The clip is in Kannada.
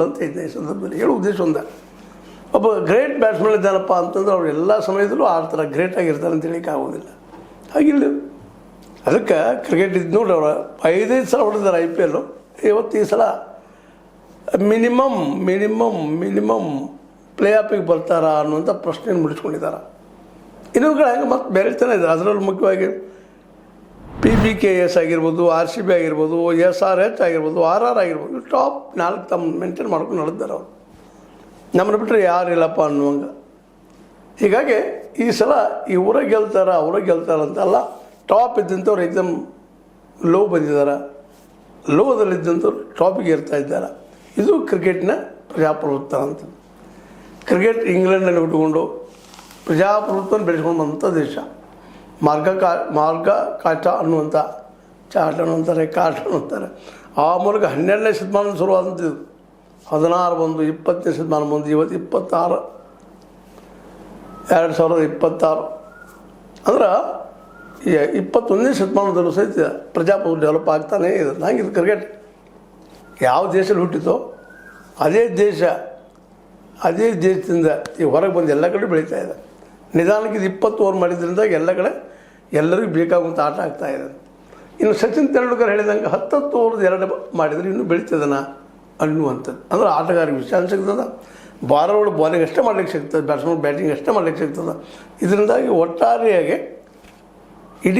ಅಂತ ಇದೆ ಈ ಸಂದರ್ಭದಲ್ಲಿ ಹೇಳೋ ಉದ್ದೇಶ ಒಂದ ಒಬ್ಬ ಗ್ರೇಟ್ ಬ್ಯಾಟ್ಸ್ಮನ್ ಇದ್ದಾನಪ್ಪ ಅಂತಂದ್ರೆ ಅವ್ರು ಎಲ್ಲ ಸಮಯದಲ್ಲೂ ಆಡ್ತಾರೆ, ಗ್ರೇಟ್ ಆಗಿರ್ತಾರೆ ಅಂತ ಹೇಳಿಕ್ಕೆ ಆಗೋದಿಲ್ಲ. ಹಾಗಿಲ್ಲ, ಅದಕ್ಕೆ ಕ್ರಿಕೆಟ್ ಇದ್ದು ನೋಡ್ರಿ, ಅವರು 5 ಸಲ ಹೊಡೆದಾರೆ IPL. ಇವತ್ತು ಈ ಸಲ ಮಿನಿಮಮ್ ಪ್ಲೇ ಆಫಿಗೆ ಬರ್ತಾರಾ ಅನ್ನುವಂಥ ಪ್ರಶ್ನೆಯನ್ನು ಮುಡಿಸ್ಕೊಂಡಿದ್ದಾರೆ. ಇನ್ನೊಂದು ಹೆಂಗೆ ಮತ್ತೆ ಬೇರೆ ಜನ ಇದ್ದಾರೆ. ಅದರಲ್ಲಿ ಮುಖ್ಯವಾಗಿ PBKS ಆಗಿರ್ಬೋದು, RCB ಆಗಿರ್ಬೋದು, SRH ಆಗಿರ್ಬೋದು, RR ಆಗಿರ್ಬೋದು, ಟಾಪ್ 4 ತಮ್ಮ ಮೇಂಟೈನ್ ಮಾಡ್ಕೊಂಡು ನಡೆದಿದ್ದಾರೆ ಅವರು. ನಮ್ಮನ್ನು ಬಿಟ್ಟರೆ ಯಾರಿಲ್ಲಪ್ಪ ಅನ್ನುವಂಗೆ. ಹೀಗಾಗಿ ಈ ಸಲ ಇವರೇ ಗೆಲ್ತಾರೆ ಅಂತಲ್ಲ, ಟಾಪ್ ಇದ್ದಂಥವ್ರು ಎಕ್ದಮ್ ಲೋ ಬಂದಿದ್ದಾರೆ, ಲೋದಲ್ಲಿದ್ದಂಥವ್ರು ಟಾಪಿಗೆ ಇರ್ತಾ ಇದ್ದಾರೆ. ಇದು ಕ್ರಿಕೆಟ್ನ ಪ್ರಜಾಪ್ರಭುತ್ವ ಅಂತ. ಕ್ರಿಕೆಟ್ ಇಂಗ್ಲೆಂಡಲ್ಲಿ ಹುಟ್ಟುಕೊಂಡು ಪ್ರಜಾಪ್ರಭುತ್ವವನ್ನು ಬೆಳೆಸ್ಕೊಂಡು ಬಂದಂಥ ದೇಶ. ಮಾರ್ಗ ಕಾಟ ಅನ್ನುವಂಥ ಚಾಟ ಅನ್ನುವಂತಾರೆ, ಕಾಟ ಅನ್ನುವಂತಾರೆ. ಆ ಮೂಲಕ 12ನೇ ಶತಮಾನದ ಶುರುವಾದಂಥದ್ದು. 16 ಬಂದು 20ನೇ ಶತಮಾನ ಬಂದು ಇವತ್ತು 26, 2026 ಅಂದ್ರೆ 21ನೇ ಶತಮಾನದಲ್ಲೂ ಸಹಿತ ಪ್ರಜಾಪ್ರಭುತ್ವ ಡೆವಲಪ್ ಆಗ್ತಾನೇ ಇದೆ. ಹಂಗಿದು ಕ್ರಿಕೆಟ್ ಯಾವ ದೇಶದಲ್ಲಿ ಹುಟ್ಟಿತೋ ಅದೇ ದೇಶದಿಂದ ಈ ಹೊರಗೆ ಬಂದು ಎಲ್ಲ ಕಡೆ ಬೆಳೀತಾ ಇದೆ. ನಿಧಾನಕ್ಕೆ ಇದು 20 ಓವರ್ ಮಾಡಿದ್ರಿಂದ ಎಲ್ಲ ಕಡೆ ಎಲ್ಲರಿಗೂ ಬೇಕಾಗುವಂಥ ಆಟ ಆಗ್ತಾಯಿದೆ. ಇನ್ನು ಸಚಿನ್ ತೆಂಡೂಲ್ಕರ್ ಹೇಳಿದಂಗೆ 10 ಓವರ್ದು 2 ಮಾಡಿದರೆ ಇನ್ನೂ ಬೆಳೀತದನ ಅನ್ನುವಂಥದ್ದು. ಅಂದ್ರೆ ಆಟಗಾರಿಗೆ ವಿಶ್ರಾಂತಿ ಸಿಗ್ತದೆ, ಬಾಲರ್ಗಳು ಬಾಲಿಂಗ್ ಅಷ್ಟೇ ಮಾಡ್ಲಿಕ್ಕೆ ಸಿಗ್ತದೆ, ಬ್ಯಾಟ್ಸ್ಮನ್ ಬ್ಯಾಟಿಂಗ್ ಅಷ್ಟೇ ಮಾಡ್ಲಿಕ್ಕೆ ಸಿಗ್ತದೆ. ಇದರಿಂದಾಗಿ ಒಟ್ಟಾರೆಯಾಗಿ